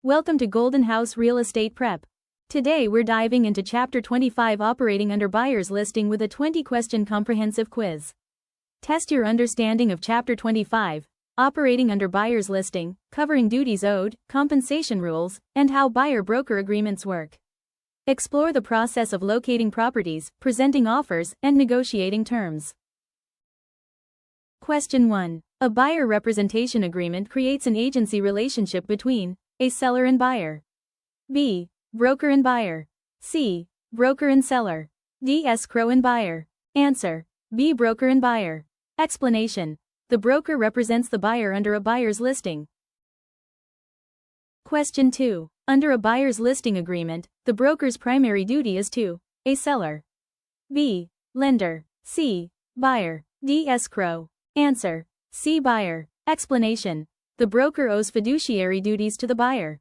Welcome to Golden House Real Estate Prep. Today we're diving into Chapter 25, Operating Under Buyer's Listing, with a 20-question comprehensive quiz. Test your understanding of Chapter 25, Operating Under Buyer's Listing, covering duties owed, compensation rules, and how buyer-broker agreements work. Explore the process of locating properties, presenting offers, and negotiating terms. Question 1. A buyer representation agreement creates an agency relationship between a seller and buyer. B. Broker and buyer. C. Broker and seller. D. Escrow and buyer. Answer. B. Broker and buyer. Explanation. The broker represents the buyer under a buyer's listing. Question 2. Under a buyer's listing agreement, the broker's primary duty is to a seller. B. Lender. C. Buyer. D. Escrow. Answer. C. Buyer. Explanation. The broker owes fiduciary duties to the buyer.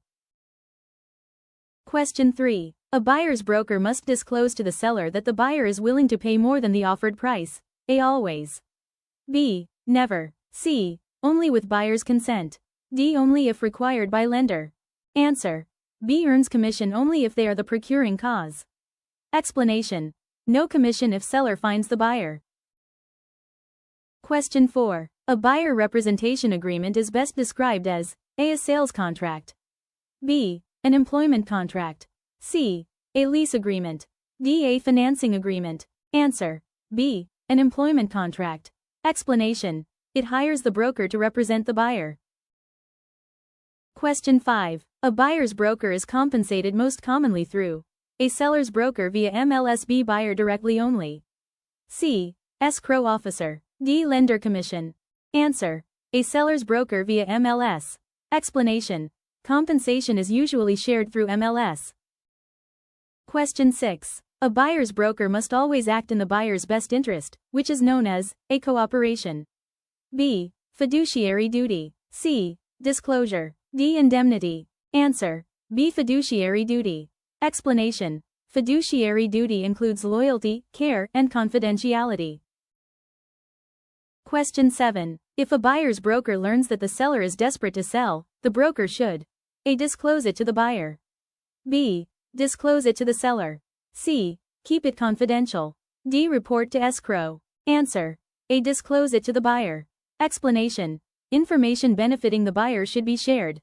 Question 3. A buyer's broker must disclose to the seller that the buyer is willing to pay more than the offered price. A. Always. B. Never. C. Only with buyer's consent. D. Only if required by lender. Answer. B. Earns commission only if they are the procuring cause. Explanation. No commission if seller finds the buyer. Question 4. A buyer representation agreement is best described as A. Sales contract. B. An employment contract. C. A lease agreement. D. A financing agreement. Answer. B. An employment contract. Explanation. It hires the broker to represent the buyer. Question 5. A buyer's broker is compensated most commonly through A. Seller's broker via MLS. B. Buyer directly only. C. Escrow officer. D. Lender commission. Answer. A seller's broker via MLS. Explanation. Compensation is usually shared through MLS. Question 6. A buyer's broker must always act in the buyer's best interest, which is known as A. Cooperation. B. Fiduciary duty. C. Disclosure. D. Indemnity. Answer. B. Fiduciary duty. Explanation. Fiduciary duty includes loyalty, care, and confidentiality. Question 7. If a buyer's broker learns that the seller is desperate to sell, the broker should A. Disclose it to the buyer. B. Disclose it to the seller. C. Keep it confidential. D. Report to escrow. Answer. A. Disclose it to the buyer. Explanation. Information benefiting the buyer should be shared.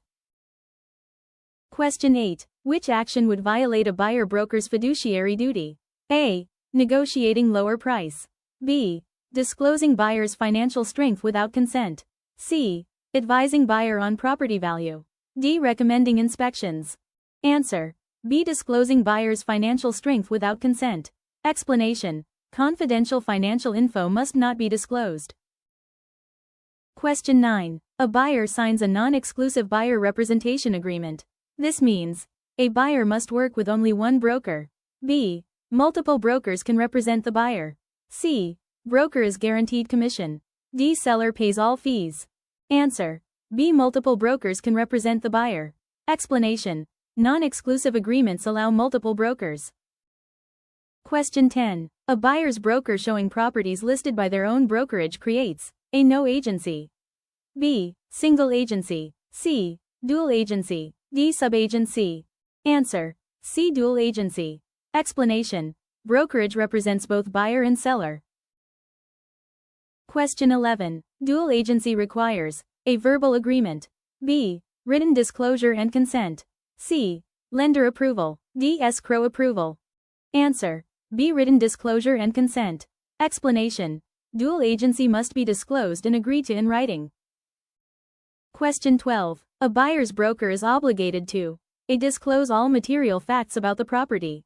Question 8. Which action would violate a buyer-broker's fiduciary duty? A. Negotiating lower price. B. Disclosing buyer's financial strength without consent. C. Advising buyer on property value. D. Recommending inspections. Answer. B. Disclosing buyer's financial strength without consent. Explanation. Confidential financial info must not be disclosed. Question 9. A buyer signs a non-exclusive buyer representation agreement. This means A. Buyer must work with only one broker. B. Multiple brokers can represent the buyer. C. Broker is guaranteed commission. D. Seller pays all fees. Answer. B. Multiple brokers can represent the buyer. Explanation. Non-exclusive agreements allow multiple brokers. Question 10. A buyer's broker showing properties listed by their own brokerage creates A. No agency. B. Single agency. C. Dual agency. D. Subagency. Answer. C. Dual agency. Explanation. Brokerage represents both buyer and seller. Question 11. Dual agency requires A. Verbal agreement. B. Written disclosure and consent. C. Lender approval. D. Escrow approval. Answer. B. Written disclosure and consent. Explanation. Dual agency must be disclosed and agreed to in writing. Question 12. A buyer's broker is obligated to A. Disclose all material facts about the property.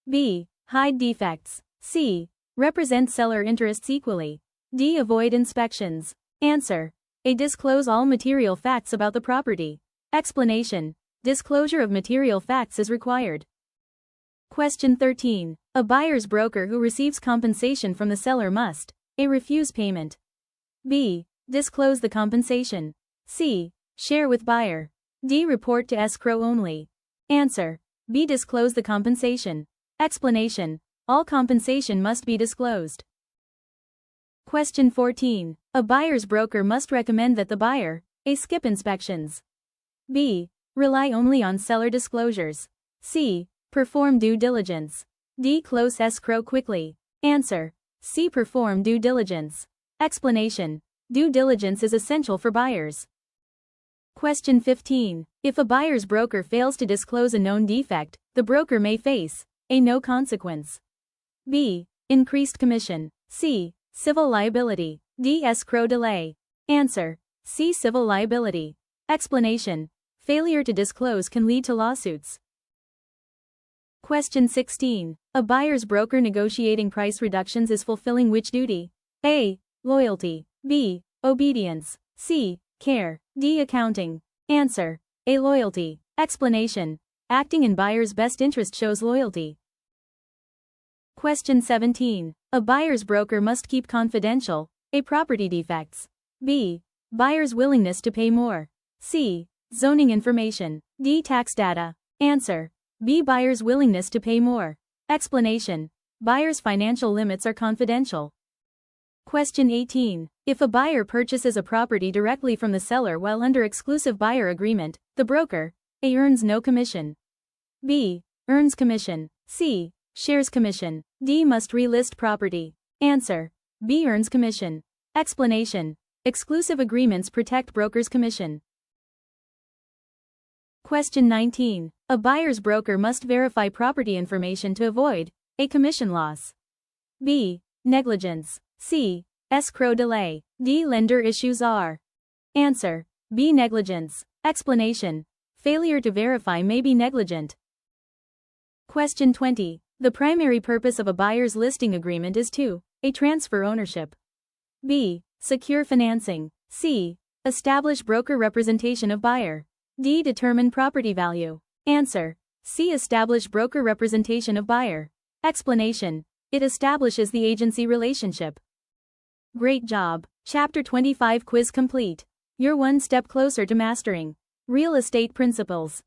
B. Hide defects. C. Represent seller interests equally. D. Avoid inspections. Answer. A. Disclose all material facts about the property. Explanation. Disclosure of material facts is required. Question 13. A buyer's broker who receives compensation from the seller must A. Refuse payment. B. Disclose the compensation. C. Share with buyer. D. Report to escrow only. Answer. B. Disclose the compensation. Explanation. All compensation must be disclosed. Question 14. A buyer's broker must recommend that the buyer A. Skip inspections. B. Rely only on seller disclosures. C. Perform due diligence. D. Close escrow quickly. Answer. C. Perform due diligence. Explanation. Due diligence is essential for buyers. Question 15. If a buyer's broker fails to disclose a known defect, the broker may face A. No consequence. B. Increased commission. C. Civil liability. D. Escrow delay. Answer. C. Civil liability. Explanation. Failure to disclose can lead to lawsuits. Question 16. A buyer's broker negotiating price reductions is fulfilling which duty? A. Loyalty. B. Obedience. C. Care. D. Accounting. Answer. A. Loyalty. Explanation. Acting in buyer's best interest shows loyalty. Question 17. A buyer's broker must keep confidential A. Property defects. B. Buyer's willingness to pay more. C. Zoning information. D. Tax data. Answer. B. Buyer's willingness to pay more. Explanation. Buyer's financial limits are confidential. Question 18. If a buyer purchases a property directly from the seller while under exclusive buyer agreement, the broker A. Earns no commission. B. Earns commission. C. Shares commission. D. Must relist property. Answer. B. Earns commission. Explanation. Exclusive agreements protect broker's commission. Question 19. A buyer's broker must verify property information to avoid A. Commission loss. B. Negligence. C. Escrow delay. D. Lender issues R. Answer. B. Negligence. Explanation. Failure to verify may be negligent. Question 20. The primary purpose of a buyer's listing agreement is to A. Transfer ownership. B. Secure financing. C. Establish broker representation of buyer. D. Determine property value. Answer. C. Establish broker representation of buyer. Explanation. It establishes the agency relationship. Great job. Chapter 25 quiz complete. You're one step closer to mastering real estate principles.